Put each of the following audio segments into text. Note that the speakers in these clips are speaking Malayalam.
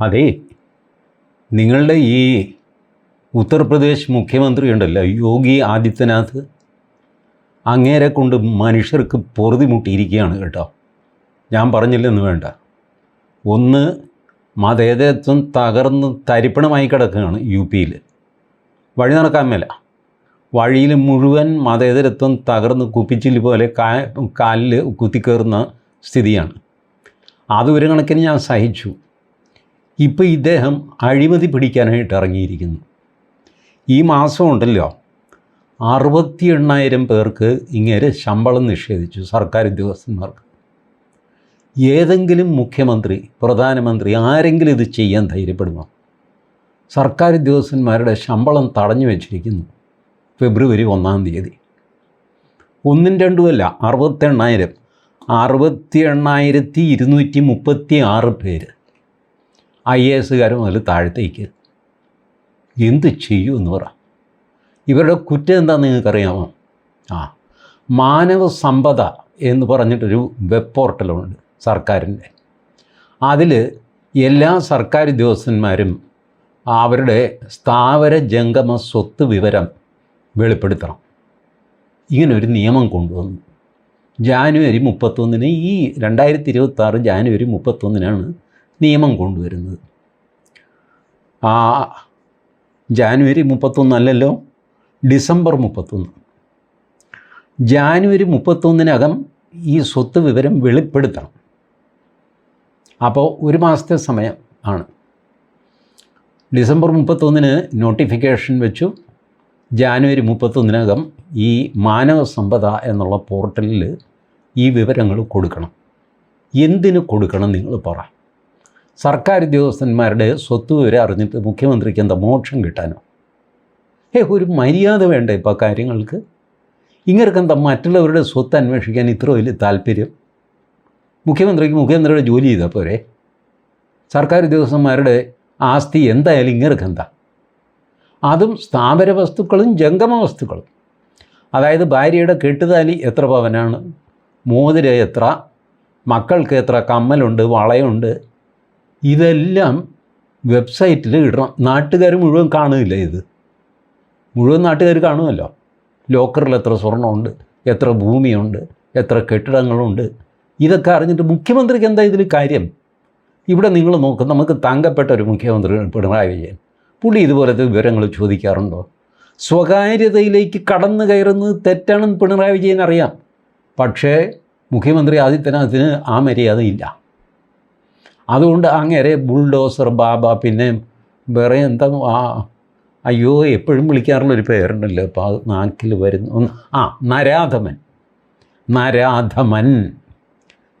അതെ, നിങ്ങളുടെ ഈ ഉത്തർപ്രദേശ് മുഖ്യമന്ത്രി ഉണ്ടല്ലോ യോഗി ആദിത്യനാഥ്, അങ്ങേരെ കൊണ്ട് മനുഷ്യർക്ക് പൊറുതിമുട്ടിയിരിക്കുകയാണ് കേട്ടോ. ഞാൻ പറഞ്ഞില്ലെന്ന് വേണ്ട. ഒന്ന്, മതേതരത്വം തകർന്ന് തരിപ്പണമായി കിടക്കുകയാണ് യു പിയിൽ. വഴി നടക്കാൻ മേല. വഴിയിൽ മുഴുവൻ മതേതരത്വം തകർന്ന് കുപ്പിച്ചില് പോലെ കാലിൽ കുത്തിക്കയറുന്ന സ്ഥിതിയാണ്. അതൊരു കണക്കിന് ഞാൻ സഹിച്ചു. ഇപ്പോൾ ഇദ്ദേഹം അഴിമതി പിടിക്കാനായിട്ട് ഇറങ്ങിയിരിക്കുന്നു. ഈ മാസം ഉണ്ടല്ലോ 68,000 പേർക്ക് ഇങ്ങനെ ശമ്പളം നിഷേധിച്ചു, സർക്കാർ ഉദ്യോഗസ്ഥന്മാർക്ക്. ഏതെങ്കിലും മുഖ്യമന്ത്രി, പ്രധാനമന്ത്രി ആരെങ്കിലും ഇത് ചെയ്യാൻ ധൈര്യപ്പെടുമോ? സർക്കാർ ഉദ്യോഗസ്ഥന്മാരുടെ ശമ്പളം തടഞ്ഞു വെച്ചിരിക്കുന്നു ഫെബ്രുവരി 1-ാം തീയതി. 1ഉം 2ഉമല്ല, 68,000. 68,236 പേര് IAS മുതൽ താഴത്തേക്ക്. എന്ത് ചെയ്യുമെന്ന് പറ. ഇവരുടെ കുറ്റം എന്താണെന്ന് നിങ്ങൾക്കറിയാമോ? മാനവ സമ്പദ എന്ന് പറഞ്ഞിട്ടൊരു വെബ് പോർട്ടലുണ്ട് സർക്കാരിൻ്റെ. അതിൽ എല്ലാ സർക്കാർ ഉദ്യോഗസ്ഥന്മാരും അവരുടെ സ്ഥാവര ജംഗമ സ്വത്ത് വിവരം വെളിപ്പെടുത്തണം. ഇങ്ങനൊരു നിയമം കൊണ്ടുവന്നു. ജാനുവരി 31-ന്, ഈ 2026 ജാനുവരി 31-നാണ് നിയമം കൊണ്ടുവരുന്നത്. ജാനുവരി 31 അല്ലല്ലോ, ഡിസംബർ 31. ജാനുവരി 31-നകം ഈ സ്വത്ത് വിവരം വെളിപ്പെടുത്തണം. അപ്പോൾ ഒരു മാസത്തെ സമയം ആണ്. ഡിസംബർ 31-ന് നോട്ടിഫിക്കേഷൻ വെച്ചു. ജാനുവരി 31-നകം ഈ മാനവ സമ്പദ എന്നുള്ള പോർട്ടലിൽ ഈ വിവരങ്ങൾ കൊടുക്കണം. എന്തിന് കൊടുക്കണം നിങ്ങൾ പറ? സർക്കാർ ഉദ്യോഗസ്ഥന്മാരുടെ സ്വത്ത് വിവരം അറിഞ്ഞിട്ട് മുഖ്യമന്ത്രിക്ക് എന്താ മോക്ഷം കിട്ടാനോ? ഒരു മര്യാദ വേണ്ടേ ഇപ്പോൾ കാര്യങ്ങൾക്ക്? ഇങ്ങനെക്കെന്താ മറ്റുള്ളവരുടെ സ്വത്ത് അന്വേഷിക്കാൻ ഇത്ര വലിയ താല്പര്യം? മുഖ്യമന്ത്രിക്ക് മുഖ്യമന്ത്രിയുടെ ജോലി ചെയ്താൽ പോരെ? സർക്കാർ ഉദ്യോഗസ്ഥന്മാരുടെ ആസ്തി എന്തായാലും ഇങ്ങനെക്കെന്താ? അതും സ്ഥാവര വസ്തുക്കളും ജംഗമ വസ്തുക്കളും. അതായത് ഭാര്യയുടെ കെട്ടുതാലി എത്ര പവനാണ്, മോതിരം എത്ര, മക്കൾക്ക് എത്ര കമ്മലുണ്ട്, വളയുണ്ട്, ഇതെല്ലാം വെബ്സൈറ്റിൽ ഇടണം. നാട്ടുകാർ മുഴുവൻ കാണുകയില്ല. ഇത് മുഴുവൻ നാട്ടുകാർ കാണുമല്ലോ. ലോക്കറിൽ എത്ര സ്വർണ്ണമുണ്ട്, എത്ര ഭൂമിയുണ്ട്, എത്ര കെട്ടിടങ്ങളുണ്ട്, ഇതൊക്കെ അറിഞ്ഞിട്ട് മുഖ്യമന്ത്രിക്ക് എന്താ ഇതിൽ കാര്യം? ഇവിടെ നിങ്ങൾ നോക്കും, നമുക്ക് തങ്കപ്പെട്ട ഒരു മുഖ്യമന്ത്രി പിണറായി വിജയൻ. പുള്ളി ഇതുപോലത്തെ വിവരങ്ങൾ ചോദിക്കാറുണ്ടോ? സ്വകാര്യതയിലേക്ക് കടന്നു കയറുന്നത് തെറ്റാണെന്ന് പിണറായി വിജയൻ അറിയാം. പക്ഷേ മുഖ്യമന്ത്രി ആദിത്യനാഥിന് ആ മര്യാദയില്ല. അതുകൊണ്ട് അങ്ങേരെ ബുൾഡോസർ ബാബ, പിന്നെ വേറെ എന്താ, അയ്യോ എപ്പോഴും വിളിക്കാറുള്ളൊരു പേരുണ്ടല്ലോ, അപ്പോൾ അത് നാക്കിൽ വരുന്നു, നരാധമൻ.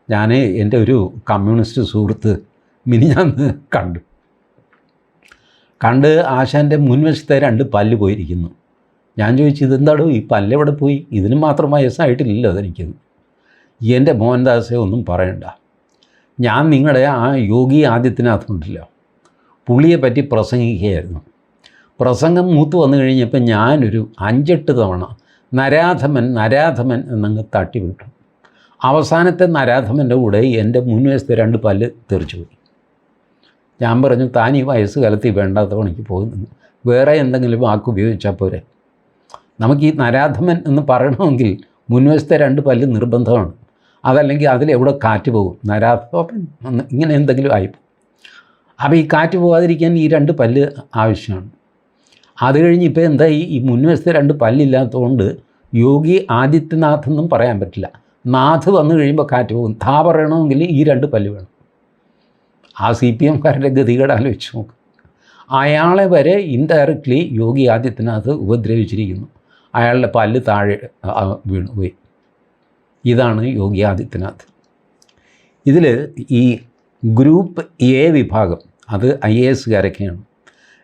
ഞാൻ എൻ്റെ ഒരു കമ്മ്യൂണിസ്റ്റ് സുഹൃത്ത് മിനിഞ്ഞാന്ന് കണ്ട് ആശാൻ്റെ മുൻവശത്തെ 2 പല്ല് പോയിരിക്കുന്നു. ഞാൻ ചോദിച്ചു, ഇതെന്താടോ ഈ പല്ലെവിടെ പോയി? ഇതിന് മാത്രം വയസ്സായിട്ടില്ലല്ലോ അതെനിക്ക്. എൻ്റെ മോഹൻദാസെ ഒന്നും പറയണ്ട. ഞാൻ നിങ്ങളുടെ ആ യോഗി ആദിത്യനാഥ് ഉണ്ടല്ലോ, പുള്ളിയെ പറ്റി പ്രസംഗിക്കുകയായിരുന്നു. പ്രസംഗം മൂത്ത് വന്നു കഴിഞ്ഞപ്പോൾ ഞാനൊരു 5-8 തവണ നരാധമൻ എന്നങ്ങ് തട്ടിവിട്ടു. അവസാനത്തെ നരാധമൻ്റെ കൂടെ എൻ്റെ മുൻവശത്തെ 2 പല്ല് തെറിച്ചു പോയി. ഞാൻ പറഞ്ഞു, താൻ ഈ വയസ്സുകാലത്ത് വേണ്ടാത്ത പണിക്ക് പോകുന്നു, വേറെ എന്തെങ്കിലും വാക്ക് ഉപയോഗിച്ചാൽ പോരെ. നമുക്ക് ഈ നരാധമൻ എന്ന് പറയണമെങ്കിൽ മുൻവശത്തെ 2 പല്ല് നിർബന്ധമാണ്. അതല്ലെങ്കിൽ അതിലെവിടെ കാറ്റ് പോകും, നരാധമൻ ഇങ്ങനെ എന്തെങ്കിലും ആയിപ്പോകും. അപ്പോൾ ഈ കാറ്റ് പോകാതിരിക്കാൻ ഈ 2 പല്ല് ആവശ്യമാണ്. അത് കഴിഞ്ഞ് ഇപ്പോൾ എന്താ, ഈ മുൻവശത്തെ 2 പല്ലില്ലാത്തതുകൊണ്ട് യോഗി ആദിത്യനാഥ് എന്നും പറയാൻ പറ്റില്ല. നാഥ് വന്നു കഴിയുമ്പോൾ കാറ്റ് പോകും. താ പറയണമെങ്കിൽ ഈ 2 പല്ല് വേണം. ആ CPM-കാരുടെ ഗതികേട് ആലോചിച്ച് നോക്ക്. അയാളെ വരെ ഇൻഡയറക്റ്റ്ലി യോഗി ആദിത്യനാഥ് ഉപദ്രവിച്ചിരിക്കുന്നു. അയാളുടെ പല്ല് താഴെ വീണുപോയി. ഇതാണ് യോഗി ആദിത്യനാഥ്. ഇതിൽ ഈ ഗ്രൂപ്പ് A വിഭാഗം, അത് IAS-കാരൊക്കെയാണ്.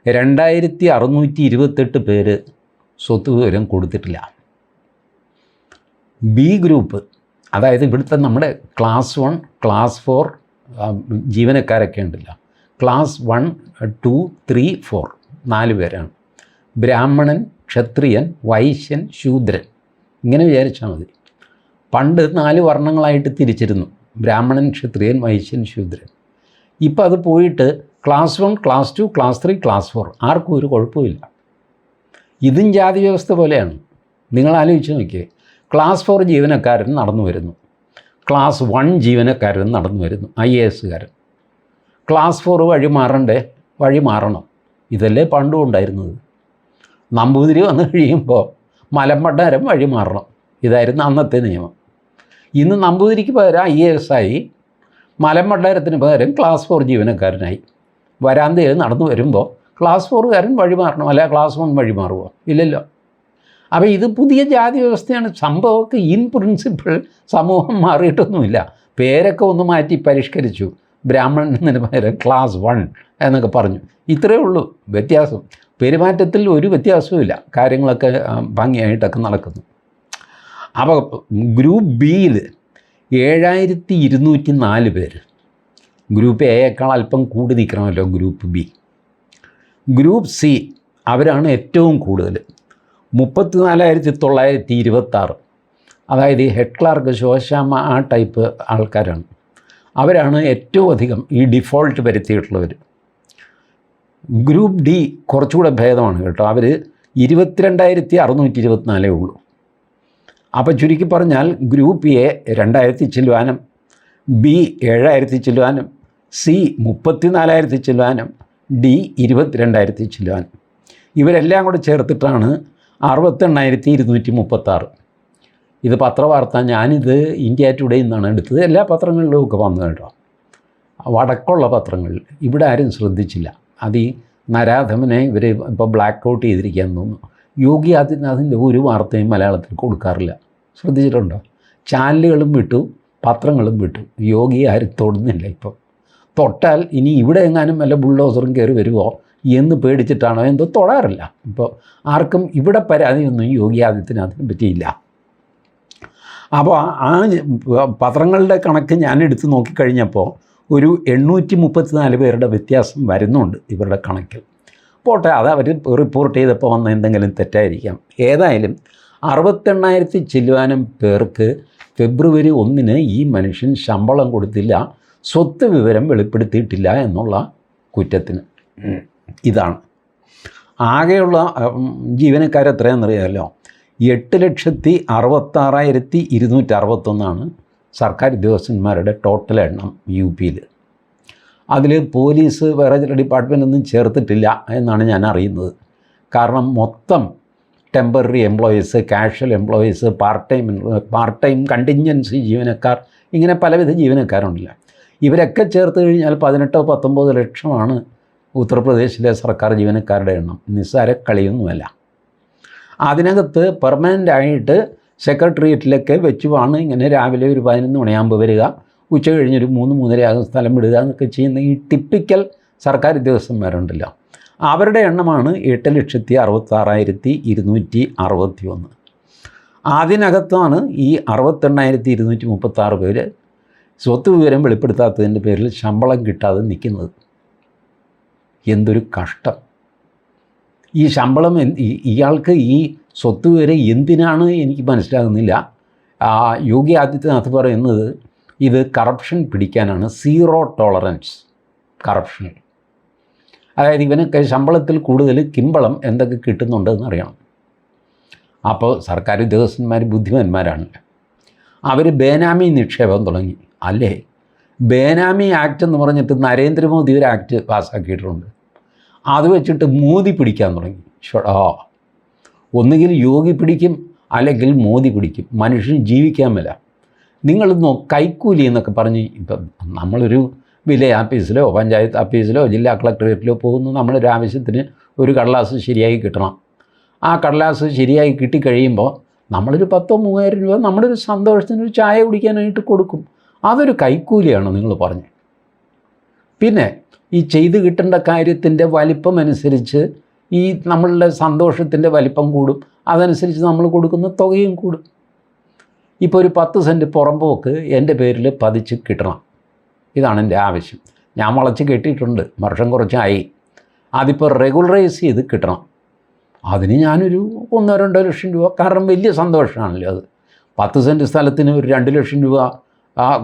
2628 പേര് സ്വത്ത് വിവരം കൊടുത്തിട്ടില്ല. B ഗ്രൂപ്പ്, അതായത് ഇവിടുത്തെ നമ്മുടെ ക്ലാസ് 1, ക്ലാസ് 4 ജീവനക്കാരൊക്കെ ഉണ്ടല്ലോ, ക്ലാസ് 1, 2, 3, 4 4 പേരാണ്. ബ്രാഹ്മണൻ, ക്ഷത്രിയൻ, വൈശ്യൻ, ശൂദ്രൻ, ഇങ്ങനെ വിചാരിച്ചാൽ മതി. പണ്ട് 4 വർണ്ണങ്ങളായിട്ട് തിരിച്ചിരുന്നു: ബ്രാഹ്മണൻ, ക്ഷത്രിയൻ, വൈശ്യൻ, ശൂദ്രൻ. ഇപ്പം അത് പോയിട്ട് ക്ലാസ് 1, ക്ലാസ് 2, ക്ലാസ് 3, ക്ലാസ് 4 ആർക്കും ഒരു കുഴപ്പമില്ല. ഇതും ജാതി വ്യവസ്ഥ പോലെയാണ്. നിങ്ങൾ ആലോചിച്ച് നോക്കിയേ, ക്ലാസ് 4 ജീവനക്കാരൻ നടന്നു വരുന്നു, ക്ലാസ് 1 ജീവനക്കാരൻ നടന്നു വരുന്നു, IASകാരൻ. ക്ലാസ് 4 വഴി മാറണ്ടേ? വഴി മാറണം. ഇതല്ലേ പണ്ടും ഉണ്ടായിരുന്നത്. നമ്പൂതിരി വന്നു കഴിയുമ്പോൾ മലമ്പണ്ടാരം വഴി മാറണം. ഇതായിരുന്നു അന്നത്തെ നിയമം. ഇന്ന് നമ്പൂതിരിക്ക് പകരം IAS ആയി, മലമ്പണ്ടാരത്തിന് പകരം ക്ലാസ് 4 ജീവനക്കാരനായി. വരാന്തയിൽ നടന്നു വരുമ്പോൾ ക്ലാസ് 4കാരൻ വഴി മാറണം, അല്ല ക്ലാസ് 1 വഴി മാറുമോ? ഇല്ലല്ലോ. അപ്പോൾ ഇത് പുതിയ ജാതി വ്യവസ്ഥയാണ്. സംഭവമൊക്കെ ഇൻ പ്രിൻസിപ്പിൾ സമൂഹം മാറിയിട്ടൊന്നുമില്ല. പേരൊക്കെ ഒന്ന് മാറ്റി പരിഷ്കരിച്ചു. ബ്രാഹ്മണന് പകരം ക്ലാസ് 1 എന്നൊക്കെ പറഞ്ഞു. ഇത്രയേ ഉള്ളൂ വ്യത്യാസം. പെരുമാറ്റത്തിൽ ഒരു വ്യത്യാസവുമില്ല. കാര്യങ്ങളൊക്കെ ഭംഗിയായിട്ടൊക്കെ നടക്കുന്നു. അപ്പോൾ ഗ്രൂപ്പ് ബിയിൽ 7204 പേര്. ഗ്രൂപ്പ് എയേക്കാൾ അല്പം കൂടി നിൽക്കണമല്ലോ ഗ്രൂപ്പ് ബി. ഗ്രൂപ്പ് സി അവരാണ് ഏറ്റവും കൂടുതൽ, 34,926. അതായത് ഈ ഹെഡ് ക്ലാർക്ക്, ശോശാമ്മ, ആ ടൈപ്പ് ആൾക്കാരാണ്. അവരാണ് ഏറ്റവും അധികം ഈ ഡിഫോൾട്ട് വരുത്തിയിട്ടുള്ളവർ. ഗ്രൂപ്പ് ഡി കുറച്ചുകൂടെ ഭേദമാണ് കേട്ടോ. അവർ 22,624 ഉള്ളൂ. അപ്പോൾ ചുരുക്കി പറഞ്ഞാൽ ഗ്രൂപ്പ് എ 2000 ചില്ലുവാനും, ബി 7000 ചില്ലുവാനും, സി 34,000 ചില്ലുവാനും, ഡി 22,000 ചില്ലുവാനും. ഇവരെല്ലാം കൂടെ ചേർത്തിട്ടാണ് 68,236. ഇത് പത്രവാർത്ത. ഞാനിത് ഇന്ത്യ ടുഡേ നിന്നാണ് എടുത്തത്. എല്ലാ പത്രങ്ങളിലും ഒക്കെ വന്നു കേട്ടോ, വടക്കുള്ള പത്രങ്ങളിൽ. ഇവിടെ ആരും ശ്രദ്ധിച്ചില്ല. അത് ഈ നരാധമനെ ഇവർ ഇപ്പോൾ ബ്ലാക്ക് ഔട്ട് ചെയ്തിരിക്കുകയെന്ന് തോന്നുന്നു. യോഗി ആദിത്യനാഥിൻ്റെ ഒരു വാർത്തയും മലയാളത്തിൽ കൊടുക്കാറില്ല. ശ്രദ്ധിച്ചിട്ടുണ്ടോ? ചാനലുകളും വിട്ടു, പത്രങ്ങളും വിട്ടു. യോഗി ആരും തൊടുന്നില്ല. ഇപ്പം തൊട്ടാൽ ഇനി ഇവിടെ എങ്ങാനും വല്ല ബുൾഡോസറും കയറി വരുമോ എന്ന് പേടിച്ചിട്ടാണോ എന്തോ തൊടാറില്ല. ഇപ്പോൾ ആർക്കും ഇവിടെ പരാതിയൊന്നും യോഗി ആദിത്യനാഥിനെ പറ്റിയില്ല. അപ്പോൾ ആ പത്രങ്ങളുടെ കണക്ക് ഞാൻ എടുത്ത് നോക്കിക്കഴിഞ്ഞപ്പോൾ ഒരു 834 പേരുടെ വ്യത്യാസം വരുന്നുണ്ട് ഇവരുടെ കണക്കിൽ. പോട്ടെ, അത് അവർ റിപ്പോർട്ട് ചെയ്തപ്പോൾ വന്ന എന്തെങ്കിലും തെറ്റായിരിക്കാം. ഏതായാലും 68,000 ചില്ലുവാനും പേർക്ക് ഫെബ്രുവരി 1 ഈ മനുഷ്യൻ ശമ്പളം കൊടുത്തില്ല, സ്വത്ത് വിവരം വെളിപ്പെടുത്തിയിട്ടില്ല എന്നുള്ള കുറ്റത്തിന്. ഇതാണ് ആകെയുള്ള ജീവനക്കാരെത്രയാണെന്നറിയാമല്ലോ? 8,66,261 സർക്കാർ ഉദ്യോഗസ്ഥന്മാരുടെ ടോട്ടൽ എണ്ണം UPയിൽ. അതിൽ പോലീസ് വേറെ ചില ഡിപ്പാർട്ട്മെൻറ്റൊന്നും ചേർത്തിട്ടില്ല എന്നാണ് ഞാൻ അറിയുന്നത്. കാരണം മൊത്തം temporary employees, casual employees, part time contingency ജീവനക്കാർ, ഇങ്ങനെ പലവിധ ജീവനക്കാരുണ്ടല്ലോ. ഇവരൊക്കെ ചേർത്ത് കഴിഞ്ഞാൽ 18-19 ലക്ഷമാണ് ഉത്തർപ്രദേശിലെ സർക്കാർ ജീവനക്കാരുടെ എണ്ണം. നിസ്സാര കളിയൊന്നുമല്ല. അതിനകത്ത് പെർമനൻ്റായിട്ട് സെക്രട്ടേറിയറ്റിലൊക്കെ വെച്ചുമാണ് ഇങ്ങനെ രാവിലെ ഒരു 11 മണിയാകുമ്പോൾ വരിക, ഉച്ച കഴിഞ്ഞൊരു 3-3:30 ആകും സ്ഥലം വിടുക എന്നൊക്കെ ചെയ്യുന്ന ഈ ടിപ്പിക്കൽ സർക്കാർ ഉദ്യോഗസ്ഥന്മാരുണ്ടല്ലോ, അവരുടെ എണ്ണമാണ് 8,66,261. അതിനകത്താണ് ഈ 68,236 പേര് സ്വത്ത് വിവരം വെളിപ്പെടുത്താത്തതിൻ്റെ പേരിൽ ശമ്പളം കിട്ടാതെ നിൽക്കുന്നത്. എന്തൊരു കഷ്ടം! ഈ ശമ്പളം ഇയാൾക്ക് ഈ സ്വത്ത് വിവരം എന്തിനാണ് എനിക്ക് മനസ്സിലാകുന്നില്ല. യോഗി ആദിത്യനാഥ് പറയുന്നത് ഇത് കറപ്ഷൻ പിടിക്കാനാണ്, സീറോ ടോളറൻസ് കറപ്ഷൻ. അതായത് ഇവനൊക്കെ ശമ്പളത്തിൽ കൂടുതൽ കിമ്പളം എന്തൊക്കെ കിട്ടുന്നുണ്ടെന്ന് അറിയണം. അപ്പോൾ സർക്കാർ ഉദ്യോഗസ്ഥന്മാർ ബുദ്ധിമാന്മാരാണ്. അവർ ബേനാമി നിക്ഷേപം തുടങ്ങി. അല്ലേ, ബേനാമി ആക്ട് എന്ന് പറഞ്ഞിട്ട് നരേന്ദ്രമോദി ഒരു ആക്ട് പാസ്സാക്കിയിട്ടുണ്ട്. അത് വെച്ചിട്ട് മോദി പിടിക്കാൻ തുടങ്ങി. ഒന്നുകിൽ യോഗി പിടിക്കും, അല്ലെങ്കിൽ മോദി പിടിക്കും. മനുഷ്യന് ജീവിക്കാൻ മേല. നിങ്ങൾ കൈക്കൂലി എന്നൊക്കെ പറഞ്ഞ് ഇപ്പം നമ്മളൊരു വില്ലേജ് ഓഫീസിലോ പഞ്ചായത്ത് ഓഫീസിലോ ജില്ലാ കളക്ടറേറ്റിലോ പോകുന്നു. നമ്മളൊരു ആവശ്യത്തിന് ഒരു കടലാസ് ശരിയായി കിട്ടണം. ആ കടലാസ് ശരിയായി കിട്ടിക്കഴിയുമ്പോൾ നമ്മളൊരു 10,000-3,000 രൂപ നമ്മുടെ ഒരു സന്തോഷത്തിന് ഒരു ചായ കുടിക്കാനായിട്ട് കൊടുക്കും. അതൊരു കൈക്കൂലിയാണ് നിങ്ങൾ പറഞ്ഞത്. പിന്നെ ഈ ചെയ്ത് കിട്ടേണ്ട കാര്യത്തിൻ്റെ വലിപ്പം അനുസരിച്ച് ഈ നമ്മളുടെ സന്തോഷത്തിൻ്റെ വലിപ്പം കൂടും, അതനുസരിച്ച് നമ്മൾ കൊടുക്കുന്ന തുകയും കൂടും. ഇപ്പോൾ ഒരു 10 സെൻറ്റ് പുറമ്പോക്ക് എൻ്റെ പേരിൽ പതിച്ച് കിട്ടണം. ഇതാണ് എൻ്റെ ആവശ്യം. ഞാൻ വളച്ച് കെട്ടിയിട്ടുണ്ട്, വർഷം കുറച്ചായി. അതിപ്പോൾ റെഗുലറൈസ് ചെയ്ത് കിട്ടണം. അതിന് ഞാനൊരു 1-2 ലക്ഷം രൂപ, കാരണം വലിയ സന്തോഷമാണല്ലോ അത്. 10 സെൻറ്റ് സ്ഥലത്തിന് ഒരു 2 ലക്ഷം രൂപ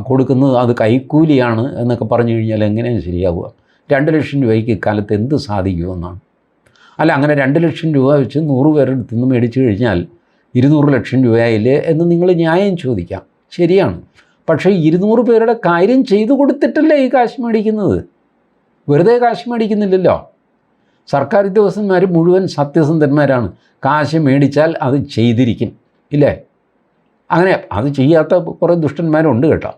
കൊടുക്കുന്നത് അത് കൈക്കൂലിയാണ് എന്നൊക്കെ പറഞ്ഞു കഴിഞ്ഞാൽ എങ്ങനെയാണ് ശരിയാവുക? 2 ലക്ഷം രൂപയ്ക്ക് ഇക്കാലത്ത് എന്ത് സാധിക്കുമെന്നാണ്. അല്ല, അങ്ങനെ 2 ലക്ഷം രൂപ വെച്ച് 100 പേരുടെ അടുത്ത് നിന്ന് മേടിച്ചു കഴിഞ്ഞാൽ 200 ലക്ഷം രൂപയായില്ലേ എന്ന് നിങ്ങൾ ന്യായം ചോദിക്കാം. ശരിയാണ്. പക്ഷേ 200 പേരുടെ കാര്യം ചെയ്തു കൊടുത്തിട്ടല്ലേ ഈ കാശ് മേടിക്കുന്നത്. വെറുതെ കാശ് മേടിക്കുന്നില്ലല്ലോ. സർക്കാർ ഉദ്യോഗസ്ഥന്മാർ മുഴുവൻ സത്യസന്ധന്മാരാണ്. കാശ് മേടിച്ചാൽ അത് ചെയ്തിരിക്കും, ഇല്ലേ? അങ്ങനെ അത് ചെയ്യാത്ത കുറേ ദുഷ്ടന്മാരുണ്ട് കേട്ടോ.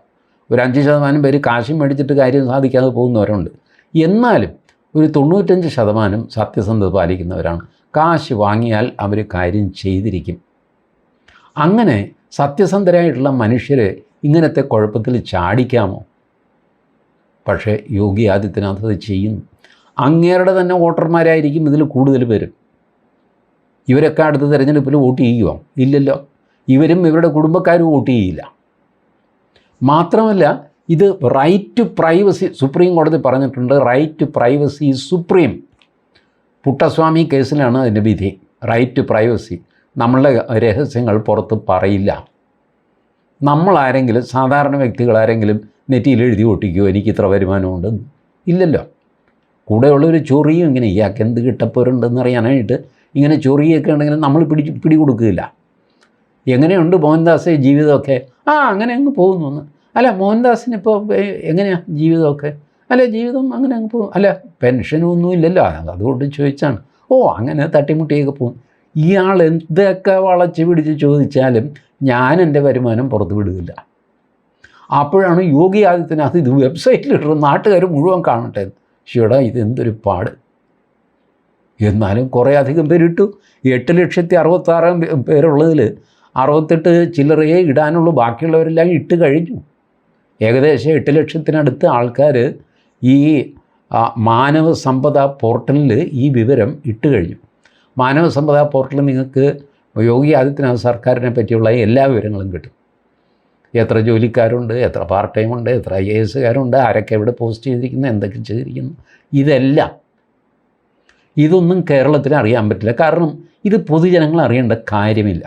ഒരു 5% പേര് കാശ് മേടിച്ചിട്ട് കാര്യം സാധിക്കാതെ പോകുന്നവരുണ്ട്. എന്നാലും ഒരു 95% സത്യസന്ധത പാലിക്കുന്നവരാണ്. കാശ് വാങ്ങിയാൽ അവർ കാര്യം ചെയ്തിരിക്കും. അങ്ങനെ സത്യസന്ധരായിട്ടുള്ള മനുഷ്യരെ ഇങ്ങനത്തെ കുഴപ്പത്തിൽ ചാടിക്കാമോ? പക്ഷേ യോഗി ആദിത്യനാഥ് അത് ചെയ്യുന്നു. അങ്ങേരുടെ തന്നെ വോട്ടർമാരായിരിക്കും ഇതിൽ കൂടുതൽ പേരും. ഇവരൊക്കെ അടുത്ത തിരഞ്ഞെടുപ്പിൽ വോട്ട് ചെയ്യുമോ? ഇല്ലല്ലോ. ഇവരും ഇവരുടെ കുടുംബക്കാരും വോട്ട് ചെയ്യില്ല. മാത്രമല്ല, ഇത് റൈറ്റ് ടു പ്രൈവസി, സുപ്രീം കോടതി പറഞ്ഞിട്ടുണ്ട്, right to privacy is supreme. Puttaswamy കേസിലാണ് അതിൻ്റെ വിധി. റൈറ്റ് ടു പ്രൈവസി, നമ്മളുടെ രഹസ്യങ്ങൾ പുറത്ത് പറയില്ല. നമ്മളാരെങ്കിലും, സാധാരണ വ്യക്തികളാരെങ്കിലും നെറ്റിയിൽ എഴുതി ഒട്ടിക്കുമോ എനിക്ക് ഇത്ര വരുമാനമുണ്ടെന്ന്? ഇല്ലല്ലോ. കൂടെയുള്ളൊരു ചൊറിയും ഇങ്ങനെ ഇയാൾക്ക് എന്ത് കിട്ടപ്പോരുണ്ടെന്ന് അറിയാനായിട്ട് ഇങ്ങനെ ചൊറിയൊക്കെ ഉണ്ടെങ്കിൽ നമ്മൾ പിടികൊടുക്കില്ല. എങ്ങനെയുണ്ട് മോഹൻദാസേ ജീവിതമൊക്കെ? അങ്ങനെ അങ്ങ് പോകുന്നു. അല്ല, മോഹൻദാസിനിപ്പോൾ എങ്ങനെയാണ് ജീവിതമൊക്കെ? അല്ല, ജീവിതം അങ്ങനെ അങ്ങ് പോകും. അല്ല, പെൻഷനും ഒന്നും ഇല്ലല്ലോ, അതുകൊണ്ട് ചോദിച്ചാണ്. അങ്ങനെ തട്ടിമുട്ടിയൊക്കെ പോകും. ഇയാൾ എന്തൊക്കെ വളച്ച് പിടിച്ച് ചോദിച്ചാലും ഞാൻ എൻ്റെ വരുമാനം പുറത്ത് വിടുകയില്ല. അപ്പോഴാണ് യോഗി ആദിത്യനാഥ് ഇത് വെബ്സൈറ്റിലിട്ട് നാട്ടുകാർ മുഴുവൻ കാണട്ടെ. ഷീടാ, ഇതെന്തൊരു പാട്. എന്നാലും കുറേ അധികം പേരിട്ടു. 8,66,000 പേരുള്ളതിൽ 68 ചില്ലറയെ ഇടാനുള്ളൂ. ബാക്കിയുള്ളവരെല്ലാം ഇട്ട് കഴിഞ്ഞു. ഏകദേശം 8 ലക്ഷത്തിനടുത്ത് ആൾക്കാർ ഈ മാനവ സമ്പദ പോർട്ടലിൽ ഈ വിവരം ഇട്ട് കഴിഞ്ഞു. മാനവ സമ്പദ പോർട്ടലിൽ നിങ്ങൾക്ക് യോഗി ആദിത്യനാഥ് സർക്കാരിനെ പറ്റിയുള്ള എല്ലാ വിവരങ്ങളും കിട്ടും. എത്ര ജോലിക്കാരുണ്ട്, എത്ര പാർട്ട് ടൈം ഉണ്ട്, എത്ര IASകാരുണ്ട്, ആരൊക്കെ എവിടെ പോസ്റ്റ് ചെയ്തിരിക്കുന്നു, എന്തൊക്കെ ചെയ്തിരിക്കുന്നു, ഇതൊന്നും കേരളത്തിൽ അറിയാൻ പറ്റില്ല. കാരണം ഇത് പൊതുജനങ്ങൾ അറിയേണ്ട കാര്യമില്ല.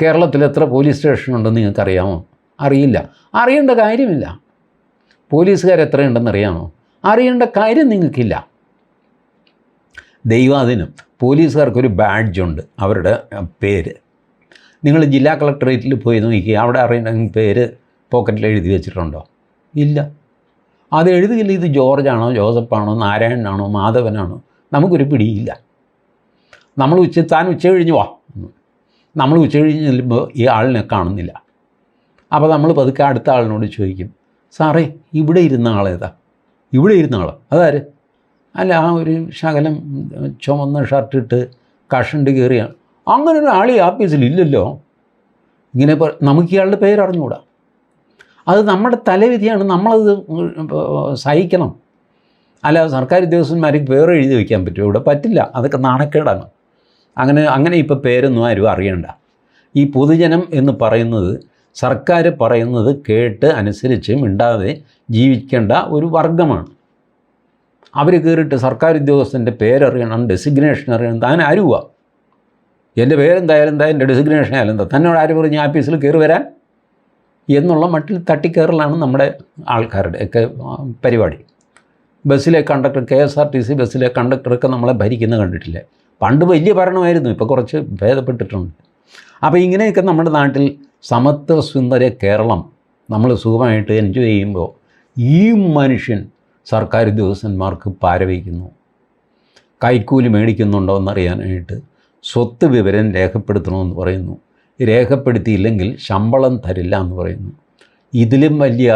കേരളത്തിൽ എത്ര പോലീസ് സ്റ്റേഷനുണ്ടെന്ന് നിങ്ങൾക്കറിയാമോ? അറിയില്ല. അറിയേണ്ട കാര്യമില്ല. പോലീസുകാർ എത്രയുണ്ടെന്ന് അറിയാമോ? അറിയേണ്ട കാര്യം നിങ്ങൾക്കില്ല. ദൈവാധീനം, പോലീസുകാർക്കൊരു ബാഡ്ജുണ്ട്, അവരുടെ പേര്. നിങ്ങൾ ജില്ലാ കളക്ടറേറ്റിൽ പോയി നോക്കിക്കുക, അവിടെ അറിയേണ്ട പേര് പോക്കറ്റിൽ എഴുതി വെച്ചിട്ടുണ്ടോ? ഇല്ല. അത് എഴുതിയില്ല. ഇത് ജോർജാണോ, ജോസഫാണോ, നാരായണനാണോ, മാധവനാണോ, നമുക്കൊരു പിടിയില്ല. നമ്മൾ താൻ ഉച്ച കഴിഞ്ഞ് വാ, നമ്മൾ ഉച്ച കഴിഞ്ഞ് ചെല്ലുമ്പോൾ ഈ ആളിനെ കാണുന്നില്ല. അപ്പോൾ നമ്മൾ പതുക്കെ അടുത്ത ആളിനോട് ചോദിക്കും, സാറേ ഇവിടെ ഇരുന്ന ആളേതാ? ഇവിടെ ഇരുന്ന ആളോ? അതാര്? അല്ല, ആ ഒരു ശകലം ചുമന്ന ഷർട്ടിട്ട് കഷണ്ട് കയറിയാണ്. അങ്ങനെ ഒരു ആൾ ഈ ആഫീസിൽ ഇല്ലല്ലോ. ഇങ്ങനെ നമുക്ക് ഇയാളുടെ പേരറിഞ്ഞുകൂടാ. അത് നമ്മുടെ തലവിധിയാണ്, നമ്മളത് സഹിക്കണം. അല്ലാതെ സർക്കാർ ഉദ്യോഗസ്ഥന്മാർക്ക് പേര് എഴുതി വയ്ക്കാൻ പറ്റുമോ? ഇവിടെ പറ്റില്ല. അതൊക്കെ നാണക്കേടാണ്. അങ്ങനെ ഇപ്പോൾ പേരൊന്നും ആരും അറിയണ്ട. ഈ പൊതുജനം എന്ന് പറയുന്നത് സർക്കാർ പറയുന്നത് കേട്ട് അനുസരിച്ച് മിണ്ടാതെ ജീവിക്കേണ്ട ഒരു വർഗമാണ്. അവർ കയറിയിട്ട് സർക്കാർ ഉദ്യോഗസ്ഥൻ്റെ പേരറിയണം, ഡെസിഗ്നേഷൻ അറിയണം. താൻ ആരുവാ? എൻ്റെ പേരെന്തായാലും എന്താ, എൻ്റെ ഡെസിഗ്നേഷൻ ആയാലും എന്താ, തന്നോട് ആര് പറഞ്ഞ് ആഫീസിൽ കയറി വരാൻ എന്നുള്ള മട്ടിൽ തട്ടിക്കയറലാണ് നമ്മുടെ ആൾക്കാരുടെ ഒക്കെ പരിപാടി. ബസ്സിലെ കണ്ടക്ടർ, KSRTC ബസ്സിലെ കണ്ടക്ടറൊക്കെ നമ്മളെ ഭരിക്കുന്ന കണ്ടിട്ടില്ലേ? പണ്ട് വലിയ ഭരണമായിരുന്നു, ഇപ്പോൾ കുറച്ച് ഭേദപ്പെട്ടിട്ടുണ്ട്. അപ്പോൾ ഇങ്ങനെയൊക്കെ നമ്മുടെ നാട്ടിൽ സമത്വ സുന്ദര കേരളം നമ്മൾ സുഖമായിട്ട് എൻജോയ് ചെയ്യുമ്പോൾ ഈ മനുഷ്യൻ സർക്കാർ ഉദ്യോഗസ്ഥന്മാർക്ക് പാരവയ്ക്കുന്നു. കൈക്കൂലി മേടിക്കുന്നുണ്ടോ എന്നറിയാനായിട്ട് സ്വത്ത് വിവരം രേഖപ്പെടുത്തണമെന്ന് പറയുന്നു. രേഖപ്പെടുത്തിയില്ലെങ്കിൽ ശമ്പളം തരില്ല എന്ന് പറയുന്നു. ഇതിലും വലിയ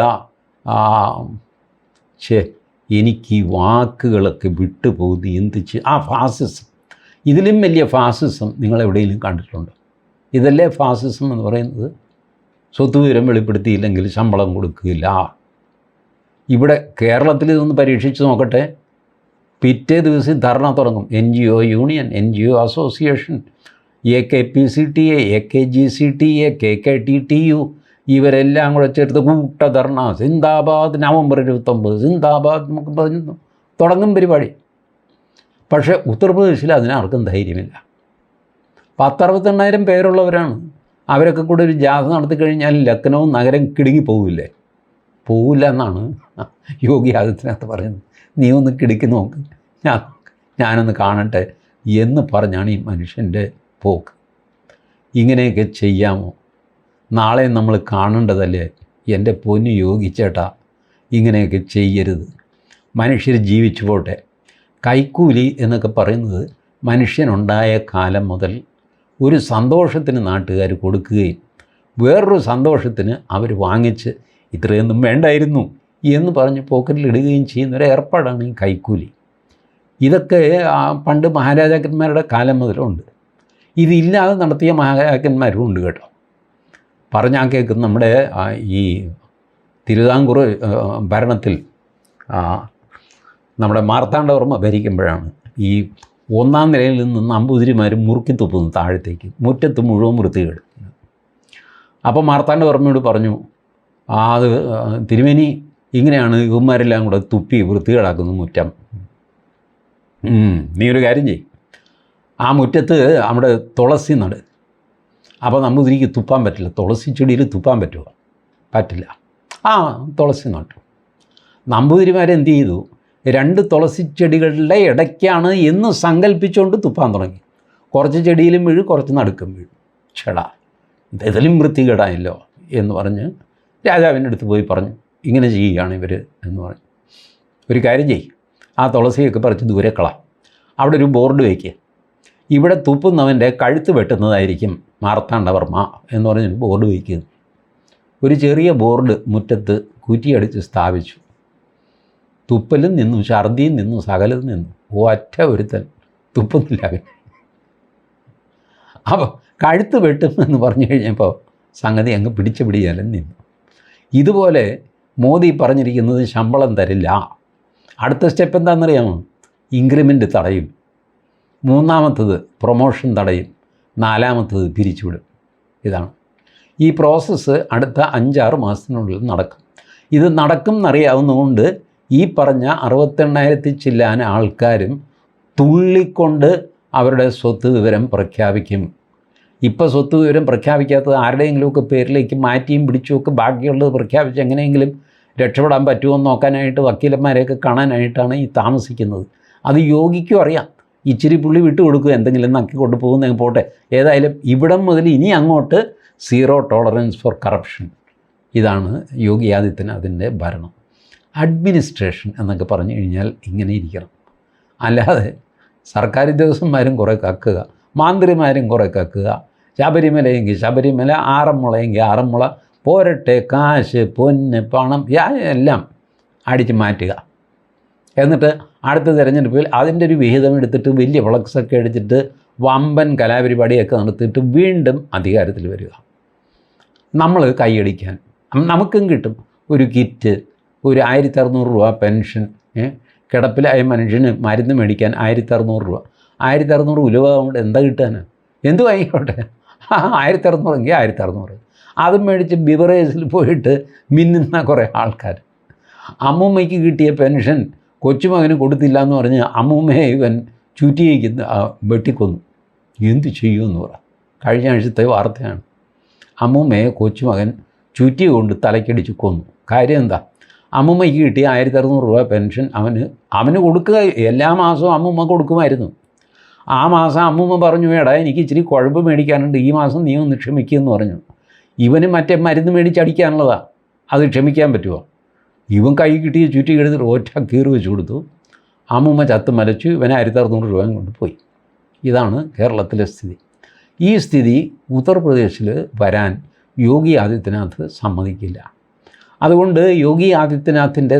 എനിക്ക് ഈ വാക്കുകളൊക്കെ വിട്ടുപോകുന്നു. ഫാസിസം, ഇതിലും വലിയ ഫാസിസം നിങ്ങളെവിടെയെങ്കിലും കണ്ടിട്ടുണ്ടോ? ഇതല്ലേ ഫാസിസം എന്ന് പറയുന്നത്? സ്വത്ത് വിവരം വെളിപ്പെടുത്തിയില്ലെങ്കിൽ ശമ്പളം കൊടുക്കില്ല. ഇവിടെ കേരളത്തിൽ ഇതൊന്ന് പരീക്ഷിച്ച് നോക്കട്ടെ. പിറ്റേ ദിവസം ധർണ തുടങ്ങും. NGO union, NGO association, AKPCTA, AKGCTA, KKTTU ഇവരെല്ലാം കൂടെ ചേർത്ത് കൂട്ട ധർണ, സിന്ദാബാദ്, നവംബർ 29 സിന്ദാബാദ് നമുക്ക് പറഞ്ഞു തുടങ്ങും പരിപാടി. പക്ഷേ ഉത്തർപ്രദേശിൽ അതിനാർക്കും ധൈര്യമില്ല. 10,68,000 പേരുള്ളവരാണ്. അവരൊക്കെ കൂടെ ഒരു ജാഥ നടത്തി കഴിഞ്ഞാൽ ലക്നൗ നഗരം കിടുങ്ങി പോവില്ലേ? പോവില്ല എന്നാണ് യോഗി ആദിത്യനാഥ് പറയുന്നത്. നീ ഒന്ന് കിടക്കി നോക്ക്, ഞാനൊന്ന് കാണട്ടെ എന്ന് പറഞ്ഞാണ് ഈ മനുഷ്യൻ്റെ പോക്ക്. ഇങ്ങനെയൊക്കെ ചെയ്യാമോ? നാളെ നമ്മൾ കാണേണ്ടതല്ലേ? എൻ്റെ പൊന്നു യോഗിച്ചേട്ടാ, ഇങ്ങനെയൊക്കെ ചെയ്യരുത്. മനുഷ്യർ ജീവിച്ചു പോട്ടെ. കൈക്കൂലി എന്നൊക്കെ പറയുന്നത് മനുഷ്യനുണ്ടായ കാലം മുതൽ ഒരു സന്തോഷത്തിന് നാട്ടുകാർ കൊടുക്കുകയും വേറൊരു സന്തോഷത്തിന് അവർ വാങ്ങിച്ച് ഇത്രയൊന്നും വേണ്ടായിരുന്നു എന്ന് പറഞ്ഞ് പോക്കറ്റിലിടുകയും ചെയ്യുന്നൊരു ഏർപ്പാടാണ് ഈ കൈക്കൂലി. ഇതൊക്കെ പണ്ട് മഹാരാജാക്കന്മാരുടെ കാലം മുതലുണ്ട്. ഇതില്ലാതെ നടത്തിയ മഹാരാജാക്കന്മാരും ഉണ്ട് കേട്ടോ. പറഞ്ഞാൽ കേൾക്കും. നമ്മുടെ ഈ തിരുവിതാംകൂർ ഭരണത്തിൽ നമ്മുടെ മാർത്താണ്ഡവർമ്മ ഭരിക്കുമ്പോഴാണ് ഈ 1-ാം നിലയിൽ നിന്ന് നമ്പൂതിരിമാർ മുറുക്കി തുപ്പുന്നു താഴത്തേക്ക്, മുറ്റത്ത് മുഴുവൻ വൃത്തികേട്. അപ്പോൾ മാർത്താണ്ഡവർമ്മയോട് പറഞ്ഞു, അത് തിരുമേനി ഇങ്ങനെയാണ് ഇവന്മാരെല്ലാം കൂടെ തുപ്പി വൃത്തികേടാക്കുന്നു മുറ്റം. നീ ഒരു കാര്യം ചെയ്യും, ആ മുറ്റത്ത് നമ്മുടെ തുളസി നട്. അപ്പോൾ നമ്പൂതിരിക്ക് തുപ്പാൻ പറ്റില്ല. തുളസി ചെടിയിൽ തുപ്പാൻ പറ്റുമോ? പറ്റില്ല. തുളസി നട്ടു. നമ്പൂതിരിമാരെന്ത് ചെയ്തു? 2 തുളസി ചെടികളുടെ ഇടയ്ക്കാണ് എന്ന് സങ്കല്പിച്ചുകൊണ്ട് തുപ്പാൻ തുടങ്ങി. കുറച്ച് ചെടിയിലും വീഴും, കുറച്ച് നടുക്കും വീഴും. ചേടാ, ഇതെതിലും വൃത്തികേടായല്ലോ എന്ന് പറഞ്ഞ് രാജാവിൻ്റെ അടുത്ത് പോയി പറഞ്ഞു, ഇങ്ങനെ ചെയ്യുകയാണ് ഇവർ എന്ന് പറഞ്ഞു. ഒരു കാര്യം ചെയ്യും, ആ തുളസിയൊക്കെ പറിച്ച് ദൂരെ കളാം. അവിടെ ഒരു ബോർഡ് വയ്ക്കുക, ഇവിടെ തുപ്പുന്നവൻ്റെ കഴുത്ത് വെട്ടുന്നതായിരിക്കും മാർത്താണ്ഡവർമ്മ എന്ന് പറഞ്ഞൊരു ബോർഡ് വയ്ക്കുക. ഒരു ചെറിയ ബോർഡ് മുറ്റത്ത് കുറ്റിയടിച്ച് സ്ഥാപിച്ചു. തുപ്പലും നിന്നു, ഛർദിയും നിന്നു, സകലതും നിന്നു. ഒറ്റ ഒരുത്തൻ തുപ്പുന്നില്ല. അപ്പോൾ കഴുത്ത് വെട്ടുമെന്ന് പറഞ്ഞു കഴിഞ്ഞപ്പോൾ സംഗതി അങ്ങ് പിടിച്ചാലും നിന്നു. ഇതുപോലെ മോദി പറഞ്ഞിരിക്കുന്നത് ശമ്പളം തരില്ല. അടുത്ത സ്റ്റെപ്പ് എന്താണെന്നറിയാമോ? ഇൻക്രിമെൻ്റ് തടയും. 3-ാമത്തത് പ്രൊമോഷൻ തടയും. 4-ാമത്തത് പിരിച്ചുവിടും. ഇതാണ് ഈ പ്രോസസ്സ്. അടുത്ത 5-6 മാസത്തിനുള്ളിൽ നടക്കും. ഇത് നടക്കും എന്നറിയാവുന്നതുകൊണ്ട് ഈ പറഞ്ഞ 68,000 ചില്ലാന ആൾക്കാരും തുള്ളിക്കൊണ്ട് അവരുടെ സ്വത്ത് വിവരം പ്രഖ്യാപിക്കും. ഇപ്പോൾ സ്വത്ത് വിവരം പ്രഖ്യാപിക്കാത്തത് ആരുടെയെങ്കിലുമൊക്കെ പേരിലേക്ക് മാറ്റിയും പിടിച്ചുമൊക്കെ ബാക്കിയുള്ളത് പ്രഖ്യാപിച്ച് എങ്ങനെയെങ്കിലും രക്ഷപ്പെടാൻ പറ്റുമോ എന്ന് നോക്കാനായിട്ട് വക്കീലന്മാരെയൊക്കെ കാണാനായിട്ടാണ് ഈ താമസിക്കുന്നത്. അത് യോഗിക്കും അറിയാം. ഇച്ചിരി പുള്ളി വിട്ടുകൊടുക്കുക, എന്തെങ്കിലും നക്കി കൊണ്ടുപോകുന്നെങ്കിൽ പോട്ടെ. ഏതായാലും ഇവിടം മുതൽ ഇനി അങ്ങോട്ട് 0 ടോളറൻസ് ഫോർ കറപ്ഷൻ. ഇതാണ് യോഗി ആദിത്യനാഥിൻ്റെ ഭരണം. അഡ്മിനിസ്ട്രേഷൻ എന്നൊക്കെ പറഞ്ഞു കഴിഞ്ഞാൽ ഇങ്ങനെ ഇരിക്കണം. അല്ലാതെ സർക്കാർ ഉദ്യോഗസ്ഥന്മാരും കുറേ കക്കുക, മന്ത്രിമാരും കുറേ കക്കുക, ശബരിമലയെങ്കിൽ ശബരിമല, ആറന്മുളയെങ്കിൽ ആറന്മുള, പോരട്ടെ കാശ്, പൊന്ന്, പണം എല്ലാം അടിച്ച് മാറ്റുക. എന്നിട്ട് അടുത്ത തിരഞ്ഞെടുപ്പിൽ അതിൻ്റെ ഒരു വിഹിതം എടുത്തിട്ട് വലിയ ഫ്ലക്സൊക്കെ അടിച്ചിട്ട് വമ്പൻ കലാപരിപാടിയൊക്കെ നടത്തിയിട്ട് വീണ്ടും അധികാരത്തിൽ വരിക. നമ്മൾ കൈയടിക്കാൻ നമുക്കും കിട്ടും ഒരു കിറ്റ്, ഒരു 1,600 രൂപ പെൻഷൻ. കിടപ്പിലായ മനുഷ്യന് മരുന്ന് മേടിക്കാൻ 1,600 രൂപ. 1,600 ഉലുവ കൊണ്ട് എന്താ കിട്ടാനാണ്? എന്തു വാങ്ങിക്കോട്ടെ, 1,600 എങ്കിൽ 1,600. അതും മേടിച്ച് ബിവറേജിൽ പോയിട്ട് മിന്നുന്ന കുറേ ആൾക്കാർ. അമ്മൂമ്മയ്ക്ക് കിട്ടിയ പെൻഷൻ കൊച്ചുമകന് കൊടുത്തില്ല എന്ന് പറഞ്ഞ് അമ്മൂമ്മയെ ഇവൻ ചുറ്റിയേക്ക് വെട്ടിക്കൊന്നു. എന്തു ചെയ്യുമെന്ന് പറ. കഴിഞ്ഞ ആഴ്ചത്തെ വാർത്തയാണ്. അമ്മൂമ്മയെ കൊച്ചുമകൻ ചുറ്റി കൊണ്ട് തലക്കടിച്ച് കൊന്നു. കാര്യം എന്താ? അമ്മൂമ്മയ്ക്ക് കിട്ടിയ 1,600 രൂപ പെൻഷൻ അവന് കൊടുക്കുക. എല്ലാ മാസവും അമ്മൂമ്മ കൊടുക്കുമായിരുന്നു. ആ മാസം അമ്മൂമ്മ പറഞ്ഞു, എടാ എനിക്ക് ഇച്ചിരി കുഴമ്പ് മേടിക്കാനുണ്ട്, ഈ മാസം നീ ഒന്ന് ക്ഷമിക്കുമെന്ന് പറഞ്ഞു. ഇവന് മറ്റേ മരുന്ന് മേടിച്ചടിക്കാനുള്ളതാണ്. അത് ക്ഷമിക്കാൻ പറ്റുമോ? ഇവൻ കൈ കിട്ടിയ ചുറ്റി എടുത്തിട്ട് ഒറ്റ കീറി വെച്ച് കൊടുത്തു. അമ്മൂമ്മ ചത്ത് മലച്ചു. ഇവന് 1,600 രൂപ കൊണ്ട് പോയി. ഇതാണ് കേരളത്തിലെ സ്ഥിതി. ഈ സ്ഥിതി ഉത്തർപ്രദേശിൽ വരാൻ യോഗി ആദിത്യനാഥ് സമ്മതിക്കില്ല. അതുകൊണ്ട് യോഗി ആദിത്യനാഥിൻ്റെ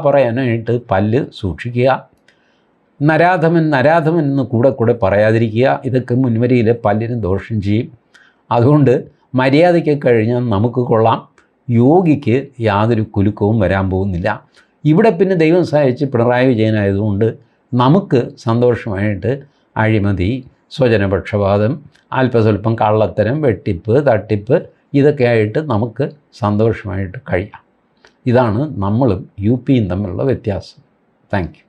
പറയാനായിട്ട് പല്ല് സൂക്ഷിക്കുക. നരാധമൻ എന്ന് കൂടെ പറയാതിരിക്കുക. ഇതൊക്കെ മുൻവരിയിലെ പല്ലിന് ദോഷം ചെയ്യും. അതുകൊണ്ട് മര്യാദയ്ക്ക് കഴിഞ്ഞാൽ നമുക്ക് കൊള്ളാം. യോഗിക്ക് യാതൊരു കുലുക്കവും വരാൻ പോകുന്നില്ല. ഇവിടെ പിന്നെ ദൈവം സഹായിച്ച് പിണറായി വിജയനായതുകൊണ്ട് നമുക്ക് സന്തോഷമായിട്ട് അഴിമതി, സ്വജനപക്ഷപാതം, അല്പസ്വല്പം കള്ളത്തരം, വെട്ടിപ്പ്, തട്ടിപ്പ് ഇതൊക്കെ ആയിട്ട് നമുക്ക് സന്തോഷമായിട്ട് കഴിയാം. ഇതാണ് നമ്മളും UPയും തമ്മിലുള്ള വ്യത്യാസം. Thank you.